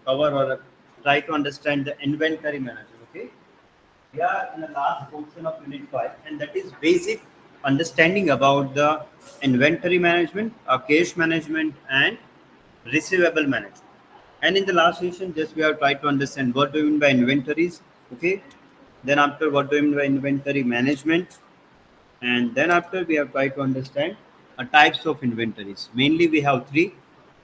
cover or try to understand the inventory management. Okay, we are in the last portion of Unit 5, and that is basic understanding about the inventory management, cash management, and receivable management. And in the last session, just we have tried to understand what do you mean by inventories. Okay, then after what do you mean by inventory management, and then after we have tried to understand types of inventories. Mainly we have three.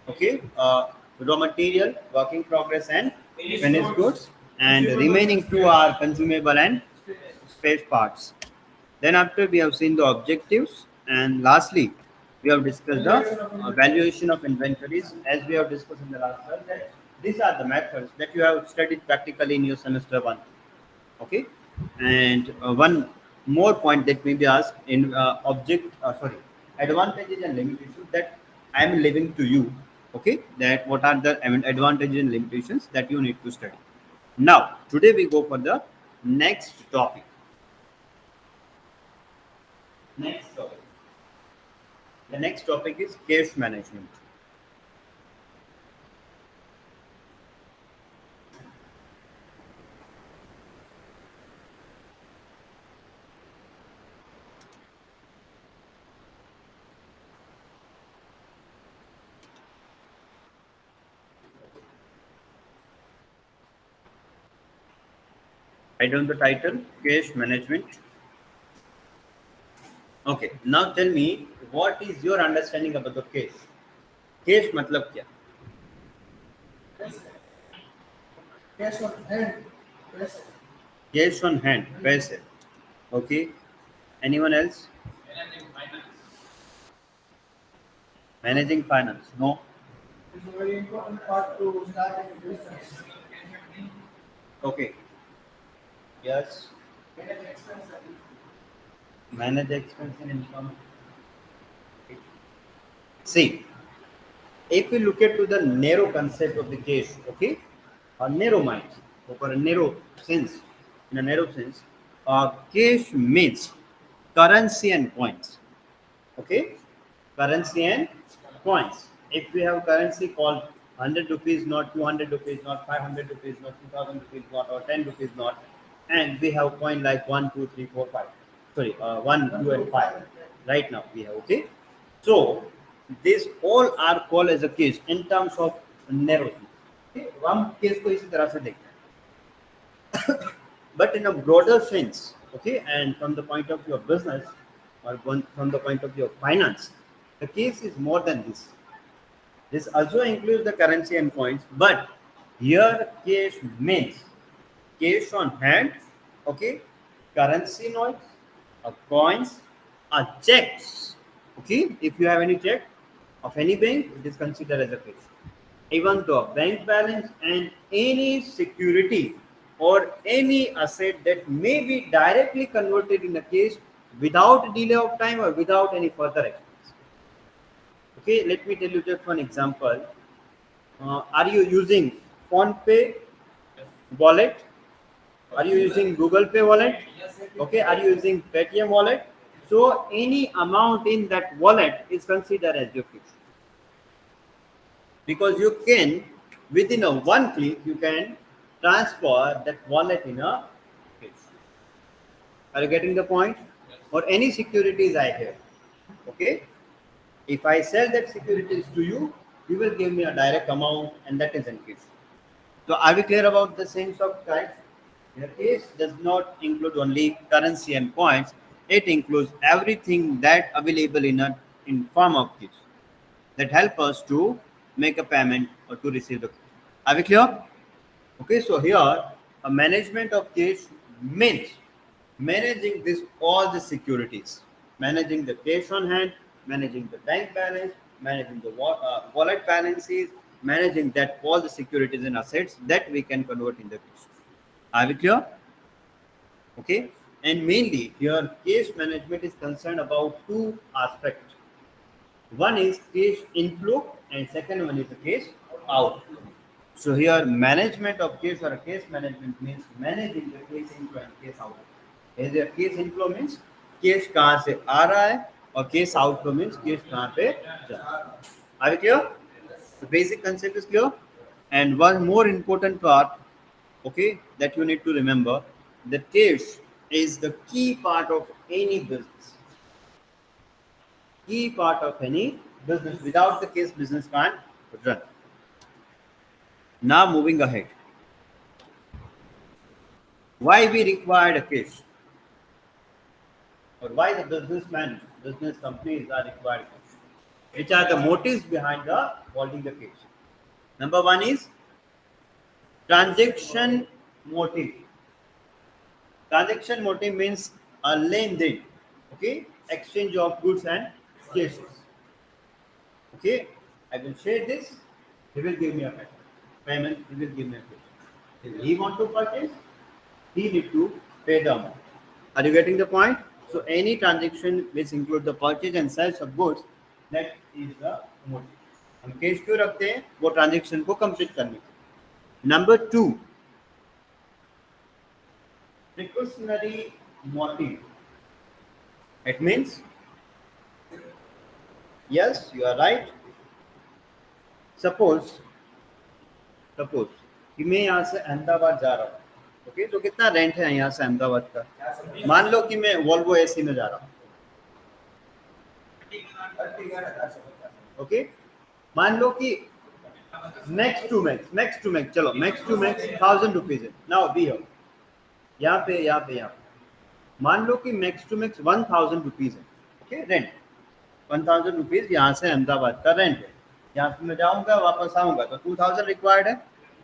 Okay, raw material, work in progress, and finished goods, and remaining two are consumable and spare parts. Then after we have seen the objectives, and lastly we have discussed the valuation of inventories. As we have discussed in the last class, that these are the methods that you have studied practically in your semester one. Okay, and one more point that may be asked in sorry, advantages and limitations that I am leaving to you. Okay, that what are the advantages and limitations that you need to study. Now today we go for the next topic. The next topic is cash management. Write down the title, cash management. Okay, now tell me, what is your understanding about the cash? Cash मतलब क्या? Cash on hand. Yes. Cash on hand, पैसे. Okay, anyone else? Managing finance, no. It's a very important part to start a business. Okay, yes. Manage expenses. Manage expense and income. See, if we look at to the narrow concept of the cash, okay, a narrow mind, or a narrow sense, in a narrow sense, cash means currency and coins. Okay, currency and coins. If we have currency called 100 rupees not 200 rupees not 500 rupees not 2000 rupees not or 10 rupees not, and we have coin like 1 2 3 4 5, sorry, 1 2 and 5 right now we have. Okay, so these all are called as a case in terms of narrow. Okay, हम case को इसी तरह से देखते हैं, but in a broader sense. Okay, and from the point of view of business, or from the point of view of finance, the case is more than this. This also includes the currency and coins, but here cash means cash on hand. Okay, currency notes, coins, checks. Okay, if you have any check of any bank, it is considered as a cash. Even though bank balance and any security or any asset that may be directly converted in a case without delay of time or without any further expense. Okay, let me tell you just one example. Are you using PhonePe wallet? Are you using Google Pay wallet? Okay, are you using Paytm wallet? So any amount in that wallet is considered as your cash, because you can within a one click you can transfer that wallet in a cash. Are you getting the point? Or any securities I have. Okay, if I sell that securities to you, you will give me a direct amount, and that is in cash. So are we clear about the sense of types? The case does not include only currency and coins; it includes everything that available in form of cash that help us to make a payment or to receive the cash. Are we clear? Okay, so here a management of cash means managing this all the securities, managing the cash on hand, managing the bank balance, managing the wallet balances, managing that all the securities and assets that we can convert in the cash. Are we clear? Okay, and mainly here cash management is concerned about two aspects. One is cash inflow, and second one is the cash outflow. So here management of case or case management means managing the case inflow and case outflow. As a case inflow means case कहाँ से आ रहा है और case outflow means case कहाँ पे जा रहा है. Are we clear? The basic concept is clear. And one more important part, okay, that you need to remember, the cash is the key part of any business. Key part of any business. Without the cash, business can't run. Now moving ahead. Why we required a cash? Or why the business companies are required cash? Which are the motives behind the holding the cash? Number one is transaction motive. Transaction motive means a lane deal, okay, exchange of goods and cases. Okay, I will share this. He will give me a payment. He will give me a payment. If he want to purchase, he need to pay the amount. Are you getting the point? So any transaction which include the purchase and sales of goods, that is the motive. हम cash क्यों रखते हैं? वो transaction को complete करने के लिए. Number two, precautionary motive. It means, yes, you are right. Suppose कि मैं यहाँ से अहमदाबाद जा रहा हूँ, ओके, तो कितना रेंट है यहाँ से अहमदाबाद का? मान लो कि मैं वोल्वो एसी में जा रहा हूँ, ओके. मान लो कि मैक्स टू मैक्स चलो मैक्स टू मैक्स 1000 रुपीज है. नाउ बी हो यहाँ पे मान लो कि मैक्स टू मैक्स 1000 रुपीज है, ओके, रेंट 1000 रुपीज यहाँ से अहमदाबाद का रेंट है. यहाँ से मैं जाऊँगा वापस आऊँगा तो 2000 रिक्वायर्ड है.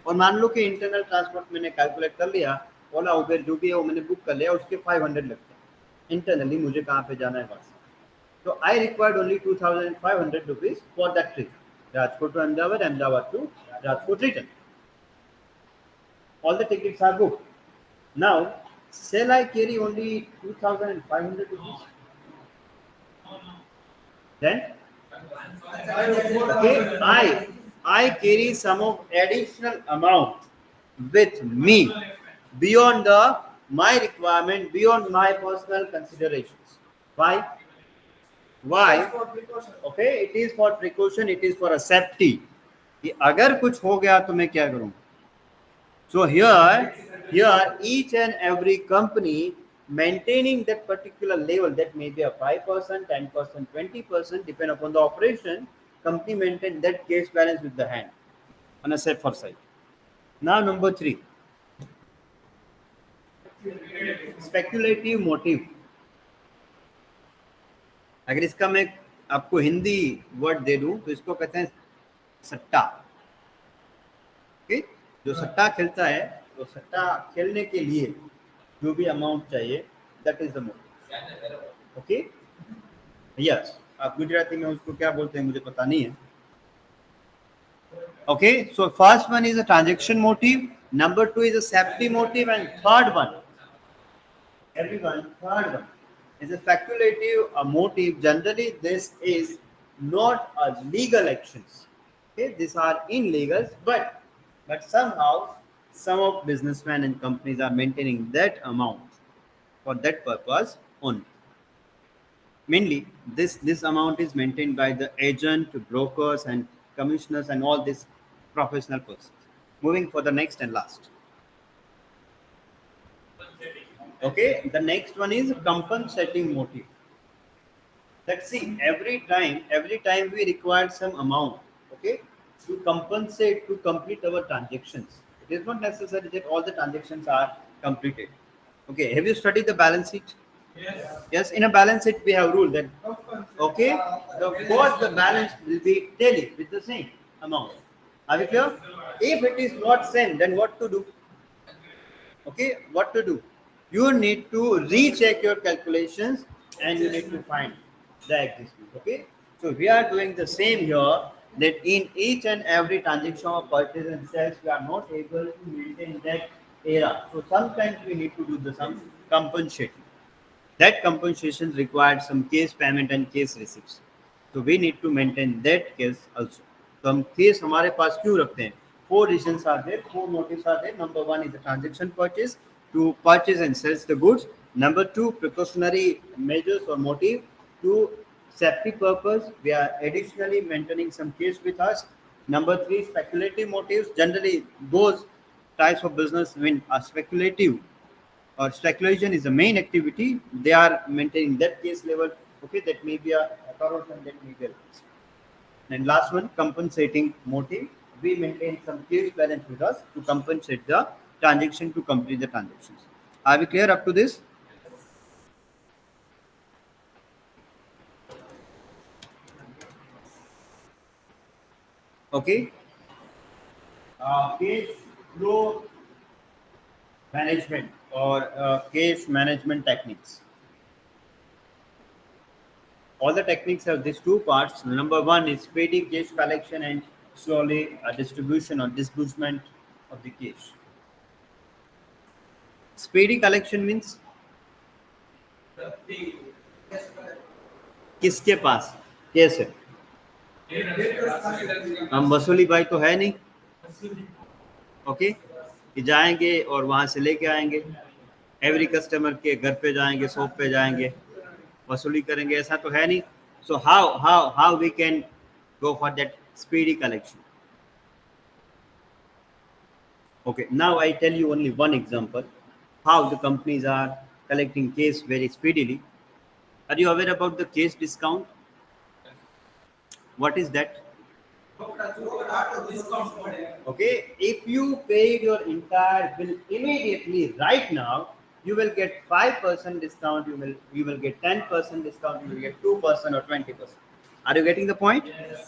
और मान लो कि इंटरनल ट्रांसपोर्ट मैंने कैलकुलेट कर लिया, ओला उबेर जो भी है वो मैंने बुक कर लिया, उसके 500 लगते हैं इंटरनली, मुझे कहाँ पे जाना है वहाँ से. तो I required only 2500 rupees for that trip, Rajkot to Ahmedabad to Rajkot return. All the tickets are booked. Now, shall I carry only 2500 rupees? Then, okay, I carry some of additional amount with me beyond my requirement, beyond my personal considerations. Why? Okay, it is for precaution, it is for a safety. कि अगर कुछ हो गया तो मैं क्या करूं? So here each and every company maintaining that particular level, that may be a 5%, 10%, 20%, depend upon the operation. Company maintain that cash balance with the hand on a safer side. Now number 3, speculative motive. अगर इसका मैं आपको Hindi word दे दूं तो इसको कहते हैं सट्टा. ओके, जो सट्टा खेलता है तो सट्टा खेलने के लिए जो भी अमाउंट चाहिए, that is the motive. Okay, yes, आप गुजराती में उसको क्या बोलते हैं मुझे पता नहीं है. Okay, so first one is a transaction motive, number 2 is a safety motive, and third one is a speculative motive. Generally, this is not a legal actions. Okay, these are illegal, but somehow some of businessmen and companies are maintaining that amount for that purpose only. Mainly, this amount is maintained by the agent, brokers, and commissioners, and all these professional persons. Moving for the next and last. Okay, the next one is compensating motive. Let's see, every time we require some amount, okay, to compensate, to complete our transactions. It is not necessary that all the transactions are completed. Okay, have you studied the balance sheet? Yes, in a balance sheet we have rule that, okay, both the balance will be tallied with the same amount. Are we clear? If it is not same, then what to do? Okay, what to do? You need to recheck your calculations and you need to find the existing. Okay, so we are doing the same here, that in each and every transaction of purchase and sales we are not able to maintain that error. So sometimes we need to do the some compensation. That compensation required some case payment and case receipts. So we need to maintain that case also. तो हम case हमारे पास क्यों रखते हैं? 4 reasons are there, 4 motives are there. Number 1 is the transaction purchase, to purchase and sells the goods. Number 2, precautionary measures or motive. To safety purpose, we are additionally maintaining some cash with us. Number three, speculative motives. Generally, those types of business when are speculative or speculation is the main activity, they are maintaining that case level. Okay, that may be a authority and that may be a loss. And last one, compensating motive. We maintain some cash balance with us to compensate the transaction to complete the transactions. Are we clear up to this? Okay. Cash flow management or cash management techniques. All the techniques have these two parts. Number one is speedy cash collection and slowly distribution or disbursement of the cash. Speedy collection means किसके पास कैसे हम वसूली भाई तो है नहीं okay कि जाएंगे और वहां से लेके आएंगे एवरी कस्टमर के घर पे जाएंगे शॉप पे जाएंगे वसूली करेंगे ऐसा तो है नहीं so how we can go for that speedy collection. Okay, now I tell you only one example how the companies are collecting case very speedily. Are you aware about the case discount? What is that? Okay, if you paid your entire bill immediately right now, you will get 5% discount, you will get 10% discount, you will get 2% or 20%. Are you getting the point?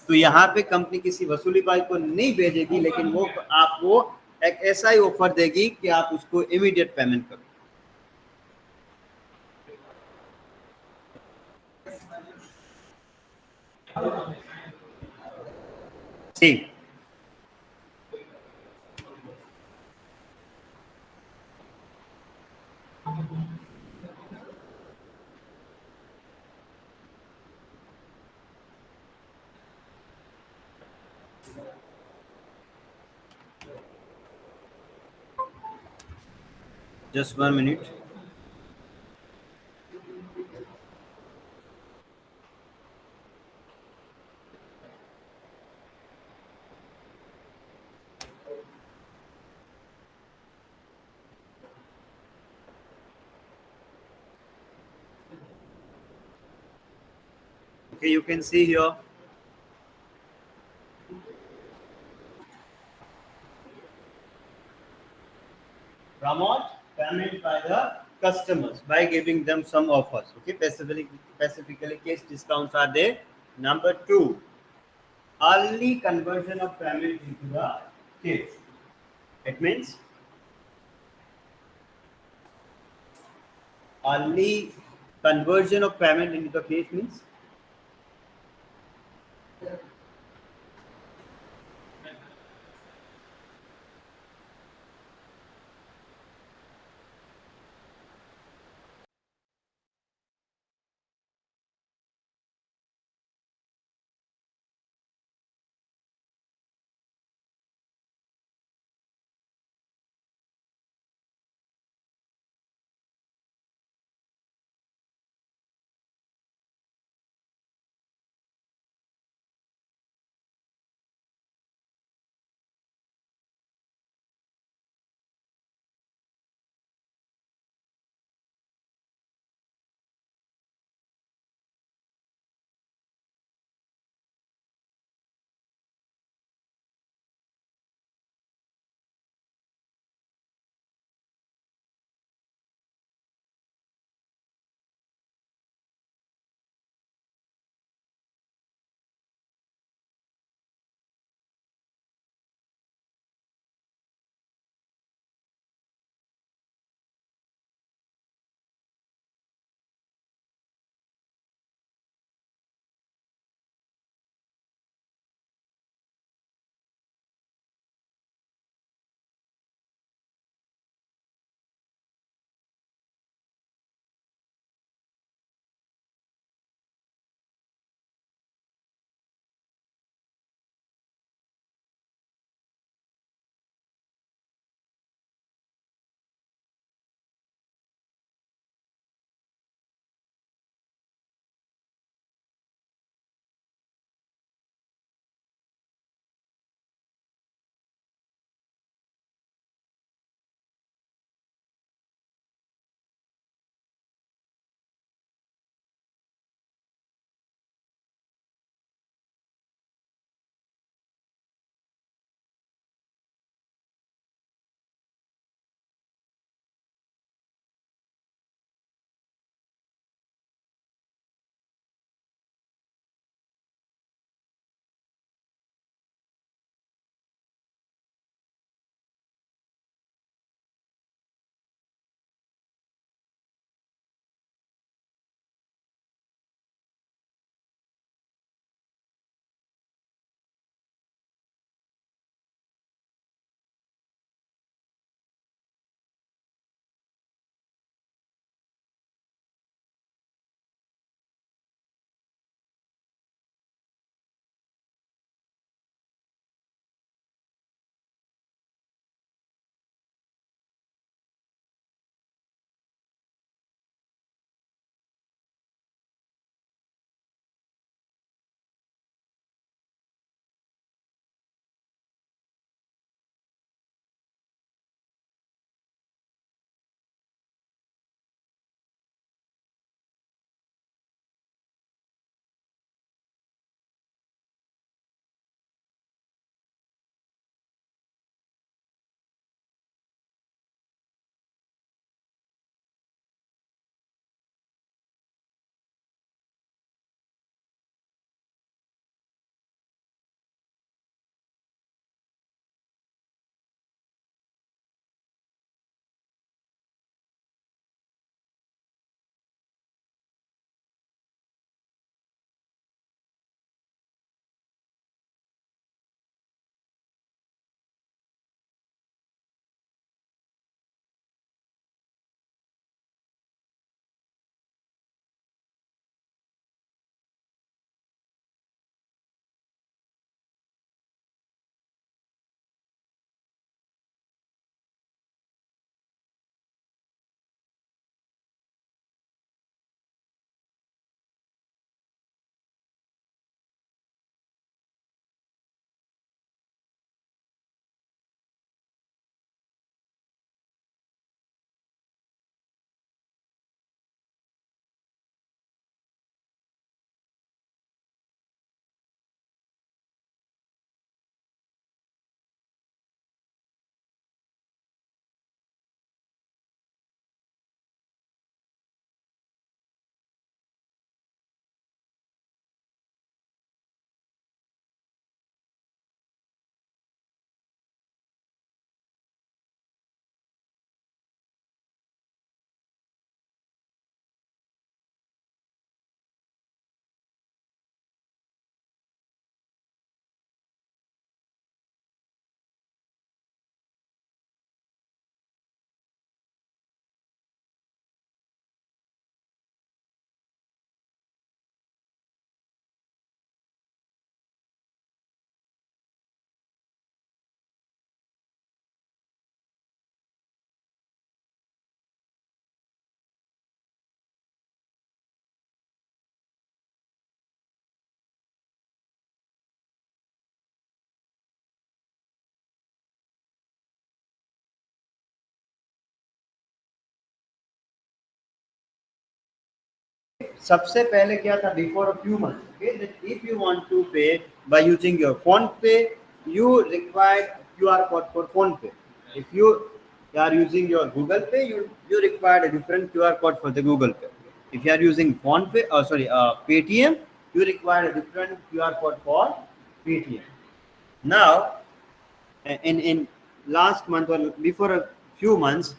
तो यहाँ पे company किसी वसूली भाई को नहीं भेजेगी लेकिन वो आपको एक ऐसा ही ऑफर देगी कि आप उसको इमीडिएट पेमेंट करो ठीक just 1 minute. Okay, you can see here promote payment by the customers by giving them some offers. Okay, specifically case discounts are there. Number two, early conversion of payment into the case. It means early conversion of payment into the case means सबसे पहले क्या था before a few months, okay, that if you want to pay by using your phone pay, you require QR code for phone pay. If you are using your Google Pay, you require a different QR code for the Google Pay. If you are using phone pay, Paytm, you require a different QR code for Paytm. Now, in last month or before a few months,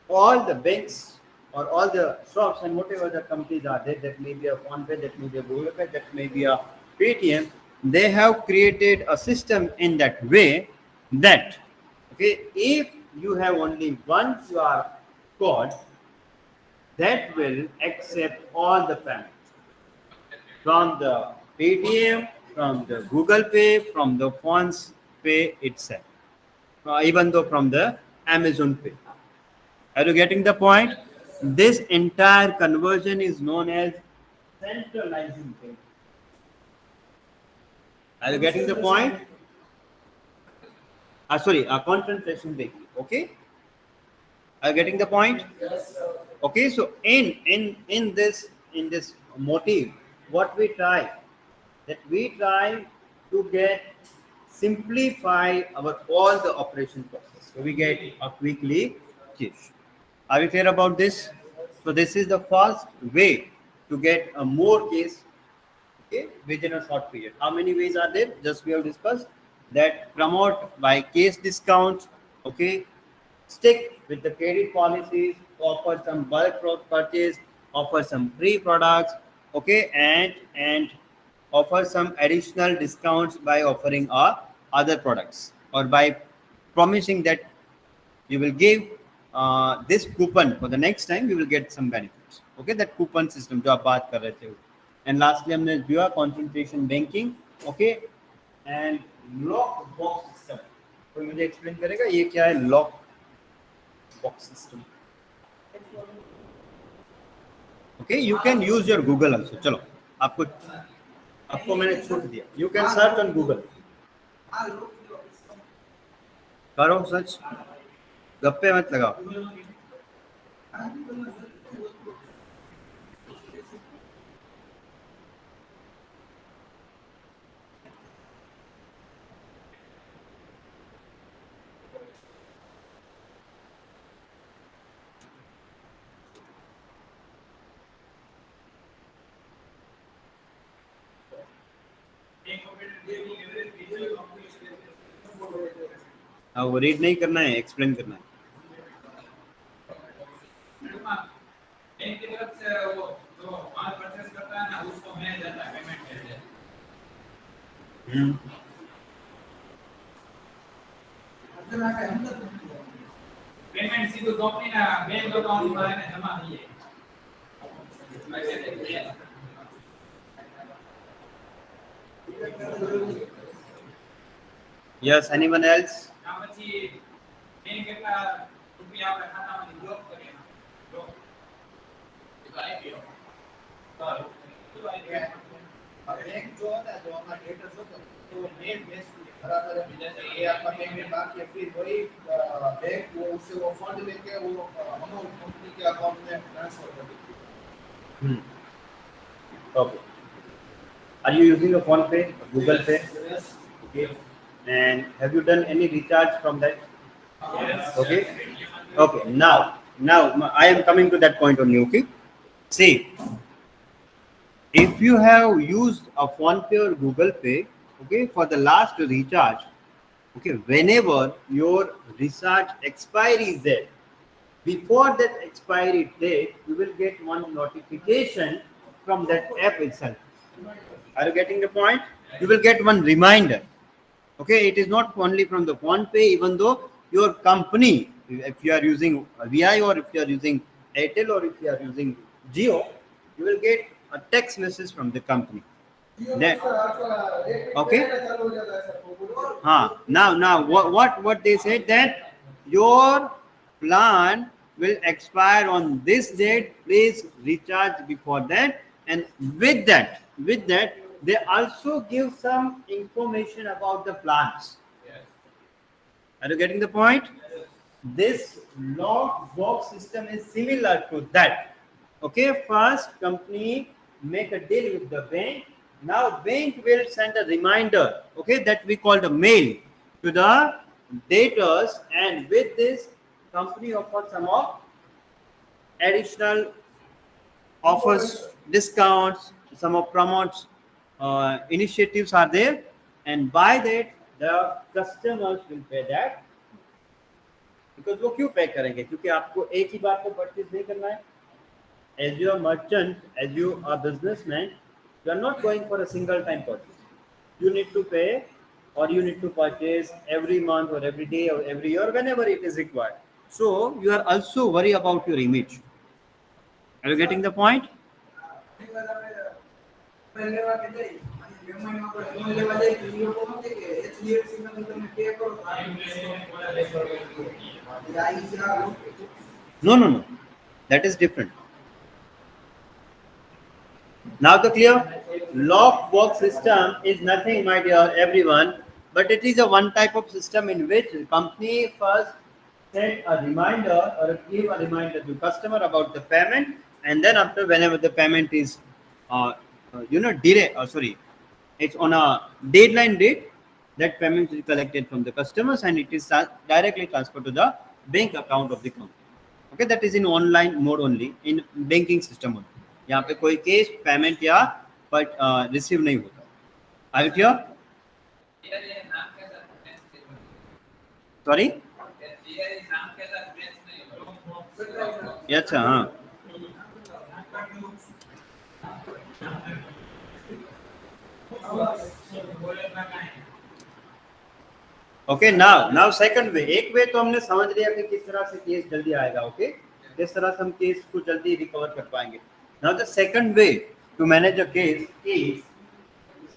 all the banks or all the shops and whatever the companies are there, that may be a PhonePe, that may be a Google Pay, that may be a Paytm, they have created a system in that way that, okay, if you have only one QR code, that will accept all the payments from the Paytm, from the Google Pay, from the Phones Pay itself, even though from the Amazon Pay. Are you getting the point? This entire conversion is known as centralizing banking. Are you getting the point? Concentration banking. Okay. Are you getting the point? Yes, sir. Okay. So in this motive, what we try, that we try to get simplify our all the operation process. So we get a quickly cash. Are you clear about this? So this is the first way to get a more case, okay, within a short period. How many ways are there? Just we have discussed that promote by case discounts, okay, stick with the credit policies, offer some bulk purchase, offer some free products, okay, and offer some additional discounts by offering other products or by promising that you will give this coupon for the next time you will get some benefits. Okay, that coupon system जो आप बात कर रहे थे. And lastly हमने दिया concentration banking, okay, and lock box system. कोई मुझे एक्सप्लेन करेगा ये क्या है lock box system? Okay, you can use your Google also. चलो आपको आपको मैंने छूट दिया. You can search on Google. करो सर्च, गप्पे मत लगाओ. हाँ, वो रीड नहीं करना है, एक्सप्लेन करना है. बैंक की तरफ से वो जो माल परचेस करता है ना उसको मिल जाता है पेमेंट के लिए. पेमेंट सीधो कंपनी ना बैंक अकाउंट में आने जमा नहीं है. ऐसे देखिए. Yes, anyone else? આ પછી बैंक કેટલા રૂપિયા આપણા ખાતામાંથી બ્લોક કરે બ્લોક તો આઈપીઓ તો આઈપીઓ बैंक जो होता है जो हमारा डेटा होता है तो नेट बेस बराबर है. जैसे ये आपका पेमेंट बाकी है फिर वही बैंक वो उससे वो फंड लेके वो अमाउंट कंपनी के अकाउंट में ट्रांसफर कर देती है. Okay. Are you using a phone pay, Google Pay? Yes. Okay. And have you done any recharge from that? Yes. Okay. Okay. Now I am coming to that point only. Okay. See, if you have used a phone pay or Google Pay, okay, for the last recharge, okay, whenever your recharge expiry is there, before that expiry date, you will get one notification from that app itself. Are you getting the point? You will get one reminder. Okay, it is not only from the phone pay, even though your company, if you are using VI or if you are using Airtel or if you are using Jio, you will get a text message from the company. That, okay. Now what they said that your plan will expire on this date. Please recharge before that, and with that they also give some information about the plans. Yes. Are you getting the point? This lock box system is similar to that. Okay, first company make a deal with the bank. Now bank will send a reminder, okay, that we call the mail to the debtors, and with this company offers some of additional offers, discounts, some of promotes initiatives are there, and by that the customers will pay that, because वो क्यों पे करेंगे, क्योंकि आपको एक ही बार को purchase नहीं करना है. As you are merchant, as you are businessman, you are not going for a single time purchase. You need to pay, or you need to purchase every month or every day or every year whenever it is required. So you are also worry about your image. Are you getting the point? આપણે લેવા કે જઈ અને payment આપણે loan લેવા જઈ તો એ લોકો નથી કે HDFC માં તમે પે કરો તો આ No, no, no. That is different. Now the clear? Lock box system is nothing, my dear everyone, but it is a one type of system in which company first send a reminder or give a reminder to customer about the payment, and then after whenever the payment is, delay. Sorry, it's on a deadline date. That payment is collected from the customers and it is directly transferred to the bank account of the company. Okay, that is in online mode only, in banking system only. यहाँ पे कोई cash payment या बट receive नहीं होता. Are you clear? ये नाम के साथ मैच नहीं होता. सॉरी, ये नाम के साथ मैच नहीं होता. ये अच्छा, हाँ. ओके, नाउ सेकंड वे. एक वे तो हमने समझ लिया कि किस तरह से केस जल्दी आएगा. ओके, किस तरह से हम केस को जल्दी रिकवर कर पाएंगे. Now the second way to manage a case is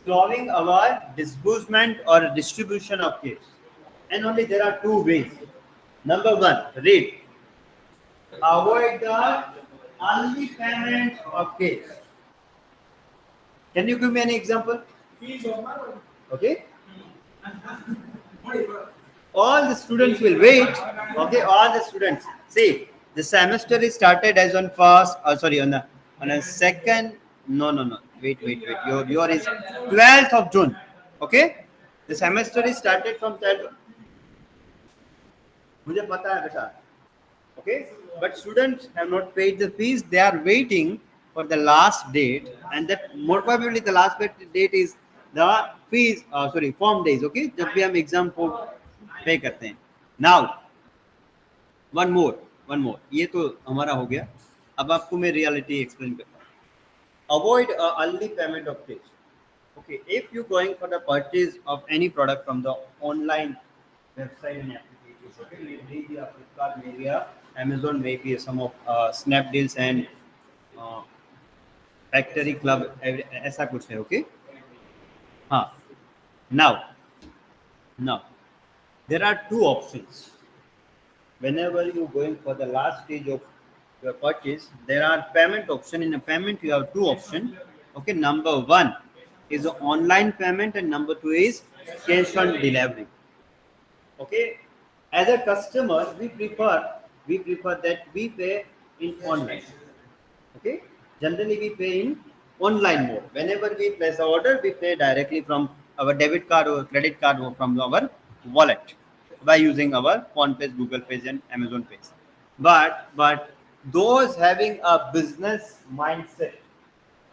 solving our disbursement or distribution of case, and only there are two ways. Number one, read. Avoid the early payment of case. Can you give me any example? Okay, all the students will wait. Okay, all the students, see, the semester is started as on first, on a second. No, wait, your is 12th of June. Okay, the semester is started from 12th. मुझे पता है बेटा. Okay, but students have not paid the fees. They are waiting for the last date, and that more probably the last date is the fees, form days. Okay, जब भी हम exam को पे करते हैं. Now one more. ये तो हमारा हो गया. अब आपको मैं reality explain करता हूँ. Avoid early payment of fees. Okay, if you going for the purchase of any product from the online website and applications, okay, maybe a Flipkart, maybe a Amazon, maybe some of Snapdeals and Factory Club, ऐसा कुछ है. Okay, हाँ. Now there are two options. Whenever you going for the last stage of your purchase, there are payment option. In a payment you have two options. Okay, number one is the online payment and number two is cash on delivery. Okay, as a customer we prefer that we pay in online. Okay, generally we pay in online mode. Whenever we place the order, we pay directly from our debit card or credit card or from our wallet by using our Phone Pay, Google Pay and Amazon Pay. But those having a business mindset,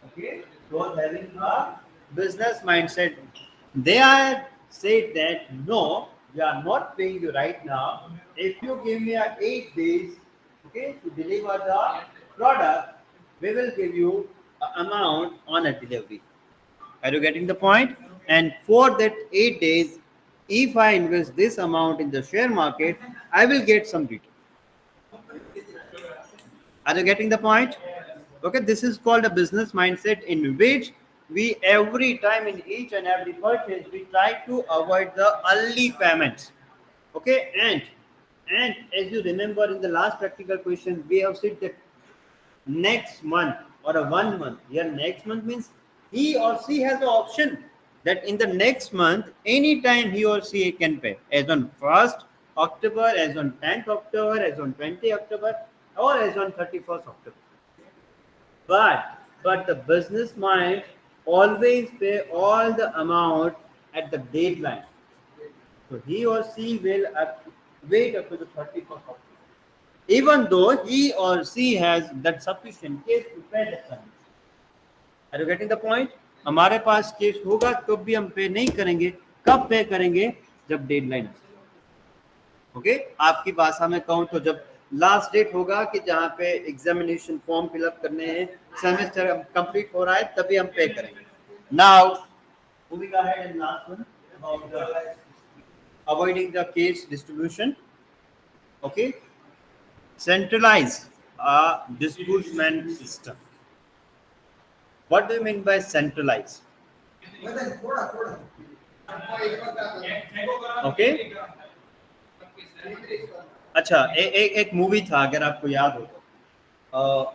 okay, those having a business mindset, they are said that no, we are not paying you right now. If you give me a 8 days, okay, to deliver the product, we will give you a amount on a delivery. Are you getting the point? And for that 8 days, if I invest this amount in the share market, I will get some return. Are you getting the point? Okay, this is called a business mindset in which we every time in each and every purchase we try to avoid the early payments. Okay, and as you remember in the last practical question, we have said that next month or a 1 month. Here, next month means he or she has the option that in the next month, anytime he or she can pay, as on 1st October, as on 10th October, as on 20th October, or as on 31st October. but the business mind always pay all the amount at the deadline. So he or she will wait up to the 31st of October, even though he or she has that sufficient cash to pay the fine. Are you getting the point? हमारे पास case होगा तो भी हम पे नहीं करेंगे. कब पे करेंगे? जब डेडलाइन. ओके, आपकी भाषा में कहूँ तो जब लास्ट डेट होगा कि जहाँ पे एग्जामिनेशन फॉर्म फिलअप करने हैं, सेमेस्टर कंप्लीट हो रहा है, तभी हम पे करेंगे. Now moving ahead and last one about the avoiding the case distribution. Okay, centralize a disbursement system. What do you mean by centralize? Okay. अच्छा, एक मूवी था, अगर आपको याद हो.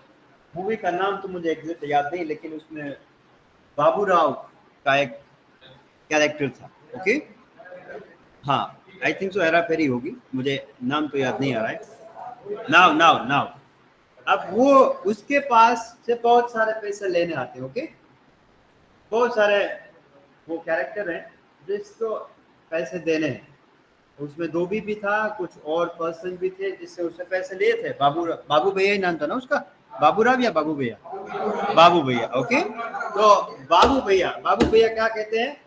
मूवी का नाम तो मुझे एग्जैक्ट याद नहीं, लेकिन उसमें बाबू राव का एक कैरेक्टर था. ओके, हाँ, आई थिंक सो हेरा फेरी होगी, मुझे नाम तो याद नहीं आ रहा है. नाउ अब वो उसके पास से बहुत सारे पैसे लेने आते हैं. ओके, बहुत सारे वो कैरेक्टर हैं जिसको पैसे देने हैं. उसमें धोबी भी था, कुछ और पर्सन भी थे जिससे उसने पैसे लिए थे. बाबू भैया ही नाम था ना उसका, बाबूराव या बाबू भैया? बाबू भैया. ओके, तो बाबू भैया क्या कहते हैं?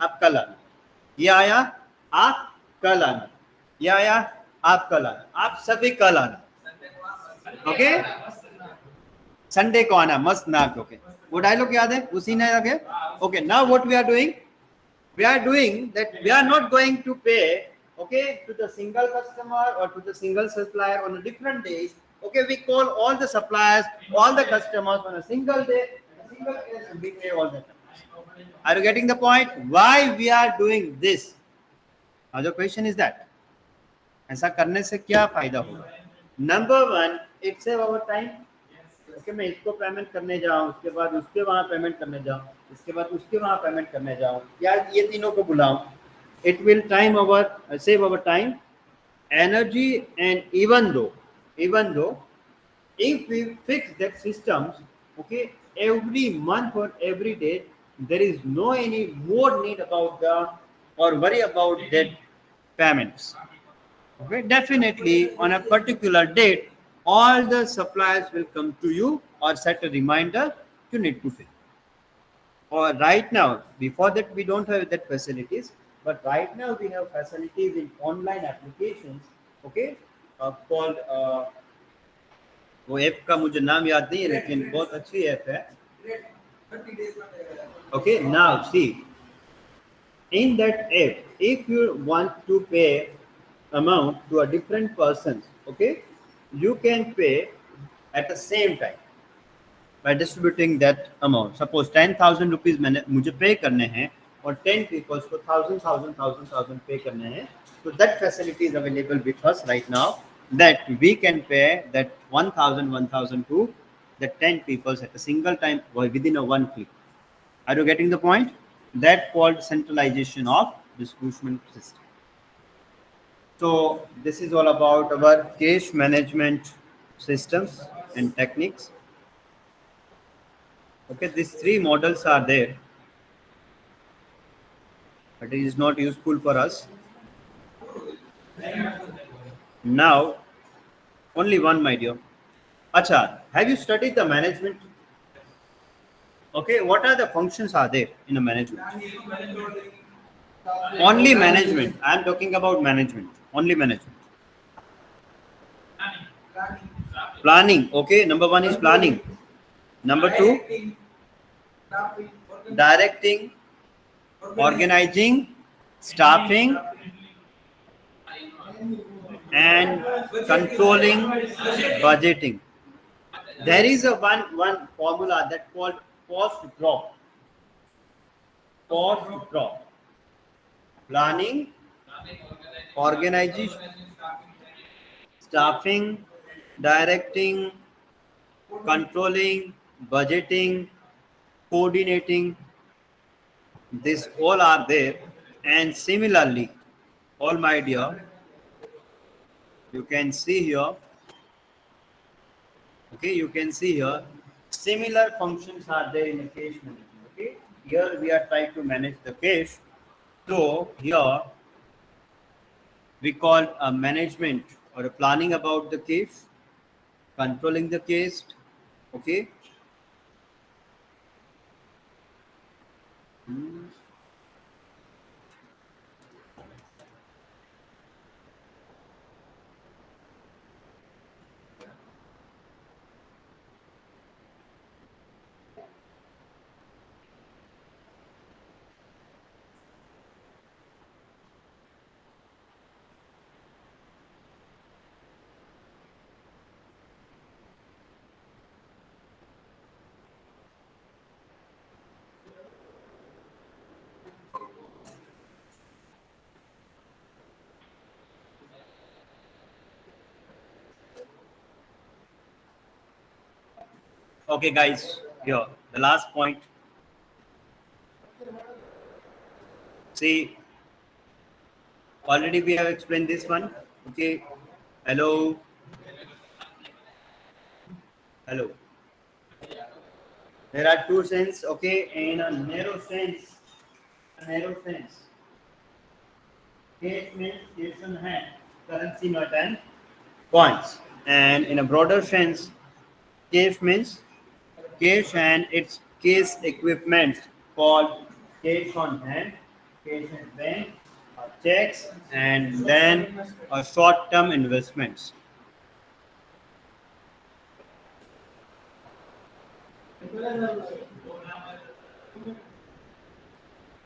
आप कल आना. ये आया, आप कल आना. ये आया, आप कल आना. आप सभी कल आना. ओके, संडे को आना, मस्त नाक. ओके, वो डायलॉग याद है? उसी ने लगे. Okay, now what we are doing? We are doing that. We are not going to pay, okay, to the single customer or to the single supplier on a different days. Okay, we call all the suppliers, all the customers on a single day, a single case, and we pay all the time. Are you getting the point? Why we are doing this? Now the question is that, ऐसा करने से क्या फायदा होगा? Number one, it save our time. Okay, मैं इसको payment करने जाऊँ, उसके बाद उसके वहाँ पेमेंट करने जाऊँ, इसके बाद उसके वहाँ पेमेंट करने जाऊँ, या ये तीनों को बुलाऊँ. It will save our time, energy, and even though if we fix that systems, okay, every month or every day, there is no any more need about the or worry about that payments. Okay, definitely on a particular date, all the suppliers will come to you or set a reminder you need to pay. Or right now, before that we don't have that facilities, but right now we have facilities in online applications. Okay, called वो app का मुझे नाम याद नहीं है, लेकिन बहुत अच्छी ऐप है. Okay, now see, in that app, if you want to pay amount to a different person, okay, you can pay at the same time by distributing that amount. Suppose 10,000 rupees मुझे pay करने हैं और 10 people को 1,000 pay करने हैं. So that facility is available with us right now, that we can pay that 1,000 to the 10 people at a single time or within a one click. Are you getting the point? That called centralization of disbursement system. So this is all about our cash management systems and techniques. Okay, these three models are there, but it is not useful for us. Now, only one, my dear. Acha, have you studied the management? Okay, what are the functions are there in a management? Only management. I am talking about management. Only management. Planning. Okay, number one is planning. Number two, directing, organizing, staffing, and controlling, budgeting. There is a one formula that called cost drop. Cost drop. Planning, organization, staffing, directing, controlling, budgeting, coordinating. These all are there. And similarly, all my dear, you can see here. Okay, you can see here similar functions are there in the cash management. Okay, here we are trying to manage the cash. So here we call a management or a planning about the cash, controlling the cash. Okay. Hmm. Okay, guys, here the last point. See, already we have explained this one. Okay, hello, hello. There are two sense. Okay, in a narrow sense, cash means cash on hand, currency not and coins, and in a broader sense, cash means cash and its case equipment called cash on hand, cash in bank, checks, and then short-term investments.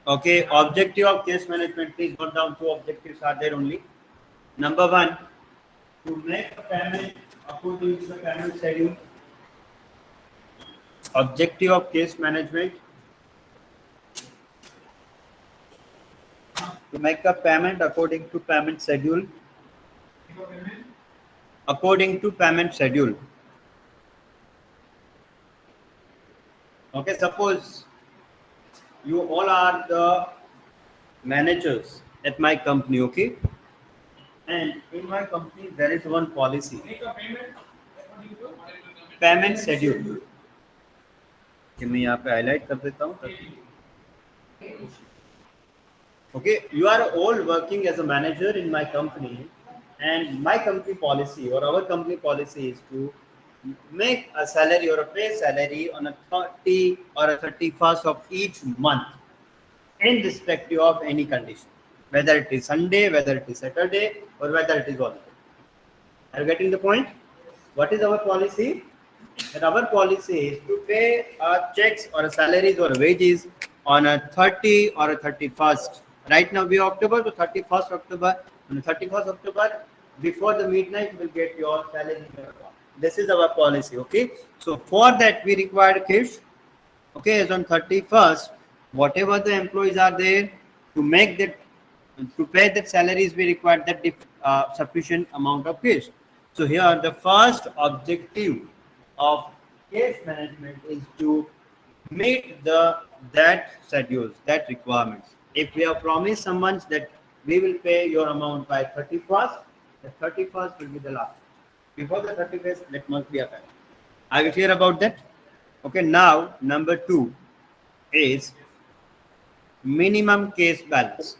Okay, objective of cash management. Please note down two objectives are there only. Number one, to make a payment according to the payment schedule. Objective of cash management to make a payment according to payment schedule. According to payment schedule. Okay, suppose you all are the managers at my company, okay? And in my company there is one policy, Make a payment according to payment schedule. कि मैं यहाँ पे highlight कर देता हूँ. Okay, you are all working as a manager in my company, and my company policy or our company policy is to make a salary or a pay salary on a 30 or a 31st of each month, irrespective of any condition, whether it is Sunday, whether it is Saturday, or whether it is holiday. Are you getting the point? What is our policy? That our policy is to pay our checks or salaries or wages on a 30 or a 31st. Right now we are October to 31st October. On the 31st October, before the midnight, you will get your salary in your account. This is our policy. Okay. So for that we require cash. Okay, as on 31st, whatever the employees are there to make that to pay that salaries, we require that sufficient amount of cash. So here the first objective of cash management is to meet the that schedules, that requirements. If we have promised someone that we will pay your amount by 31st, the 31st will be the last. Before the 31st, that must be a fact. Are you clear about that? Okay, now number two is minimum case balance.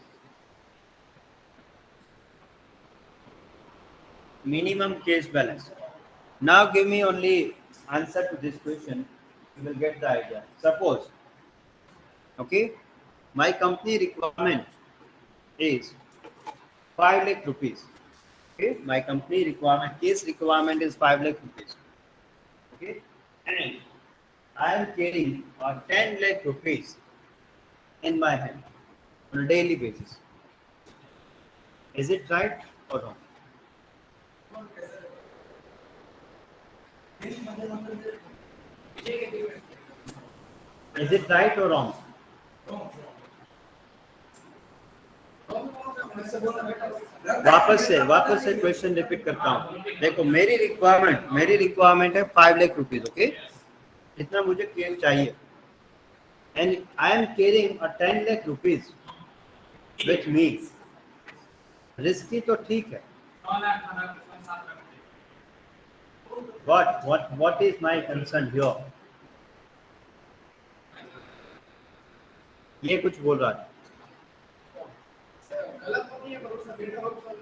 Minimum case balance. Now give me only answer to this question. You will get the idea. Suppose, okay, my company requirement is 5 lakh rupees. Okay, my company requirement, case requirement is 5 lakh rupees. Okay, and I am carrying 10 lakh rupees in my hand on a daily basis. Is it right or wrong? Is it right or wrong? वापस से question repeat करता हूँ. देखो मेरी requirement है 5 lakh rupees. Okay, इतना मुझे case चाहिए, and I am carrying 10 lakh rupees with me. Risky तो ठीक है. What is my concern here? ये कुछ बोल रहा था। गलत तो नहीं है, पर उसमें बेटर ऑप्शन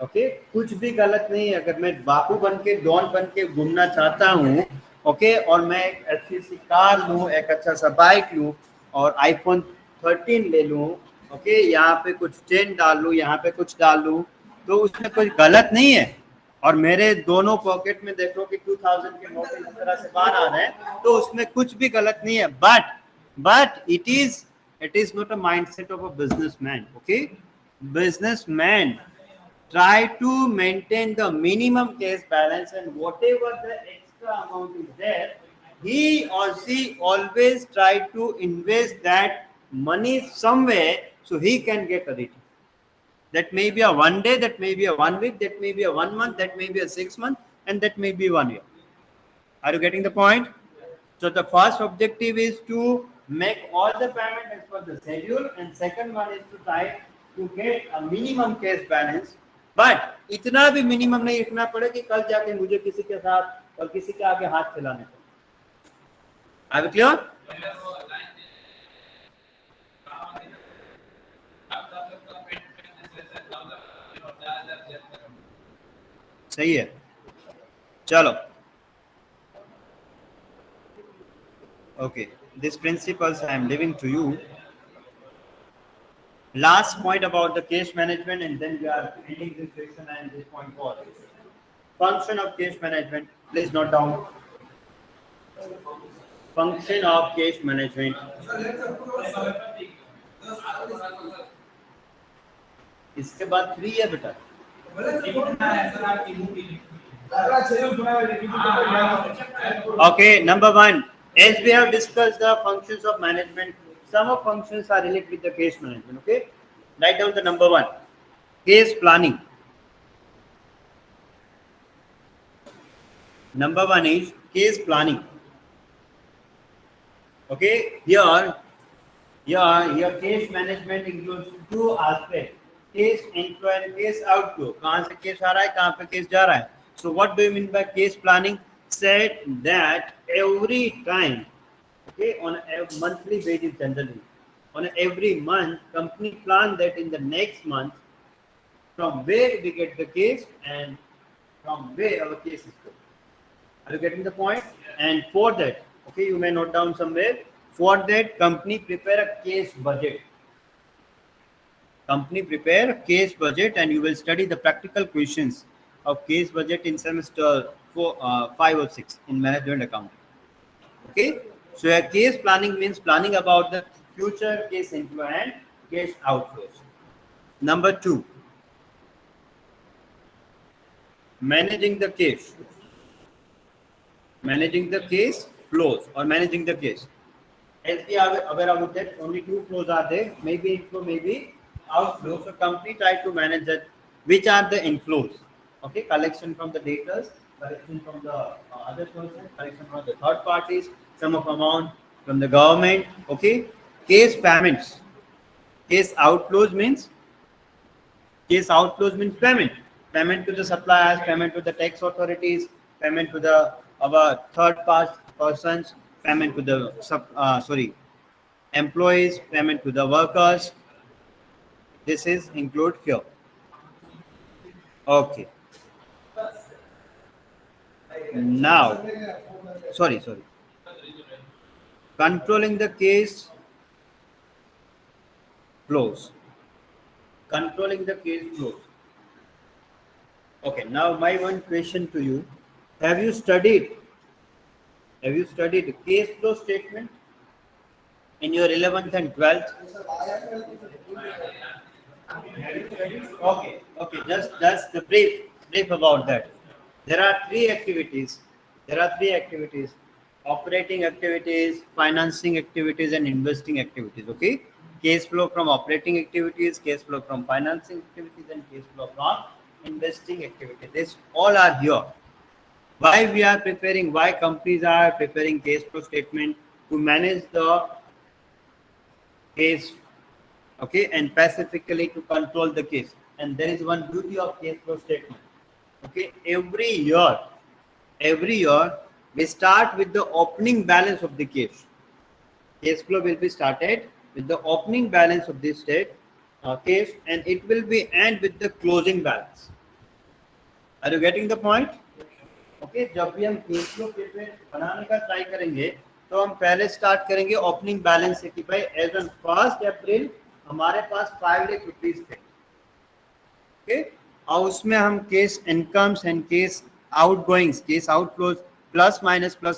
ओके, कुछ भी गलत नहीं है। अगर मैं बापू बन के डॉन बन के घूमना चाहता हूँ, ओके, और मैं एक अच्छी सी कार लूँ, एक अच्छा सा बाइक लूँ और आईफोन 13 ले लूँ, ओके, यहाँ पे कुछ चेन डाल लूँ, यहाँ पे कुछ डाल लूँ, तो उसमें कुछ गलत नहीं है। और मेरे दोनों पॉकेट में देखो कि 2000 के नोट इस तरह से बाहर आ रहे हैं, तो उसमें कुछ भी गलत नहीं है। But it is not a mindset of a businessman. Okay, businessman try to maintain the minimum cash balance, and whatever the extra amount is there, he or she always try to invest that money somewhere so he can get a return. That may be a 1 day, that may be a 1 week, that may be a 1 month, that may be a 6 month, and that may be 1 year. Are you getting the point? So the first objective is to make all the payment as per the schedule, and second one is to try to get a minimum cash balance. But इतना भी minimum नहीं रखना पड़े कि कल जाके मुझे किसी के साथ और किसी के आगे हाथ फैलाने पड़े। Are you clear? सही है, चलो। Okay, these principles I am leaving to you. Last point about the case management, and then we are ending this section and this point was function of case management. Please note down function of case management. इसके बाद 3 है बेटा। Okay, number 1. As we have discussed the functions of management, some of functions are related with the case management. Okay, write down the number 1. Case planning. Number 1 is case planning. Okay, here case management includes 2 aspects: case inflow and case outflow. कहाँ से case आ रहा है, कहाँ पे case जा रहा है. So what do you mean by case planning? Said that every time, okay, on a monthly basis generally, on every month, company plan that in the next month from where we get the case and from where our case is going. Are you getting the point? And for that, okay, you may note down somewhere. For that, company prepare a case budget. Company prepare a case budget, and you will study the practical questions of case budget in semester 5 or 6 in management accounting. Okay, so a case planning means planning about the future case inflow and case outflows. Number 2, managing the case. Managing the case flows or managing the case. As we are aware about that, only 2 flows are there, maybe inflow, maybe outflow. So company try to manage that. Which are the inflows? Okay, collection from the debtors, collection from the other person, collection from the third parties, sum of amount from the government. Okay, case payments. Case outflows means payment to the suppliers, payment to the tax authorities, payment to the our third persons, payment to the employees, payment to the workers. This is include here. Okay. Now, sorry. Controlling the case flows. Controlling the case flows. Okay. Now, my one question to you: Have you studied case flow statement in your 11th and 12th? Okay. Just the brief about that. There are 3 activities. Operating activities, financing activities, and investing activities. Okay. Case flow from operating activities, case flow from financing activities, and case flow from investing activities. This all are here. Why companies are preparing case flow statement to manage the case, okay, and specifically to control the case. And there is one beauty of case flow statement. Okay, every year we start with the opening balance of the case. Case flow will be started with the opening balance of this state case, and it will be end with the closing balance. Are you getting the point? Okay जब भी हम cash flow statement बनाने का try करेंगे तो हम पहले start करेंगे ओपनिंग बैलेंस से कि भाई एज ऑन 1 अप्रैल हमारे पास 5 लाख रुपीस थे, ओके, और उसमें हम case incomes and case आउटगोइंग्स, case outflows plus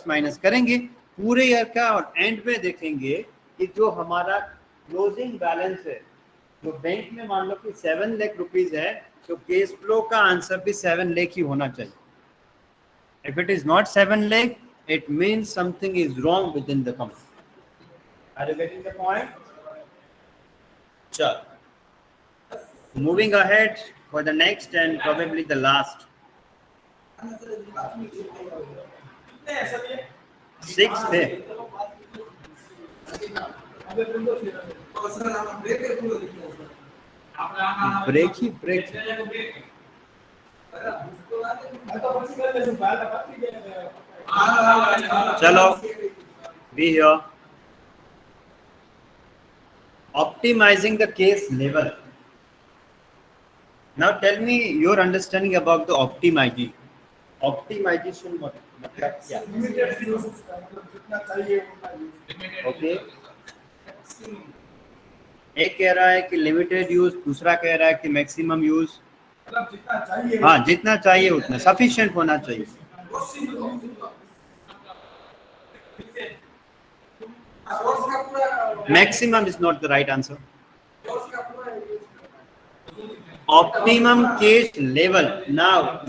minus करेंगे पूरे ईयर का, और एंड में देखेंगे कि जो हमारा क्लोजिंग बैलेंस है जो बैंक में मान लो कि 7 लाख रुपीस है, तो केस फ्लो का आंसर भी 7 लाख ही होना चाहिए. If it is not 7 lakh, it means something is wrong within the company. Are you getting the point? Sure. Moving ahead for the next and probably the last. Sixth है. Break ही break. चलो be here. Optimizing the case level. Now tell me your understanding about the optimization. Optimization मतलब क्या? Okay. एक कह रहा है कि limited use, दूसरा कह रहा है कि मैक्सिमम यूज. हाँ, जितना चाहिए उतना सफिशिएंट होना चाहिए. Maximum is not the right answer. Optimum case level. Now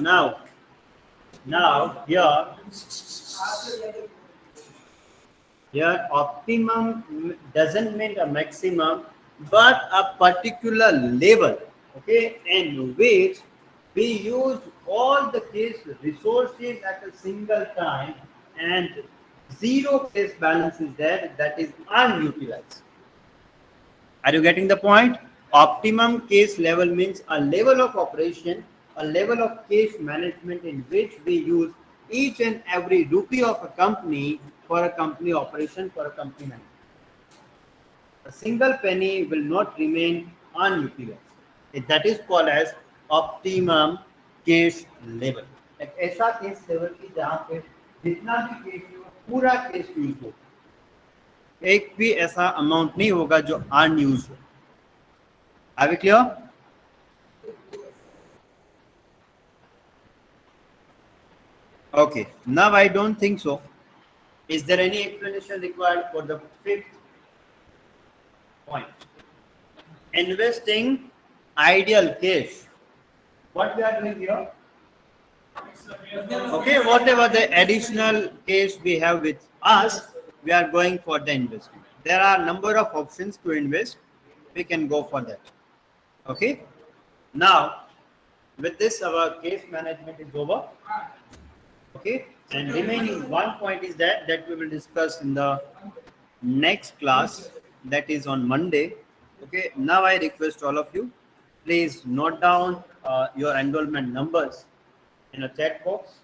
here optimum doesn't mean a maximum, but a particular level, okay, in which we use all the case resources at a single time and zero case balance is there, that is unutilized. Are you getting the point? Optimum case level means a level of operation, a level of case management in which we use each and every rupee of a company for a company operation, for a company management. A single penny will not remain unutilized. That is called as optimum case level. एक ऐसा case level की जहाँ पे जितना भी case हो पूरा case use हो, एक भी ऐसा अमाउंट नहीं होगा जो अनयूज हो. Are we clear? Okay, now I don't think so. Is there any explanation required for the fifth point? Investing ideal case. What we are doing here? Okay, whatever the additional case we have with us, we are going for the investment. There are number of options to invest. We can go for that. Okay. Now, with this, our case management is over. Okay, and remaining one point is that we will discuss in the next class, that is on Monday. Okay, now I request all of you, please note down your enrollment numbers in a chat box.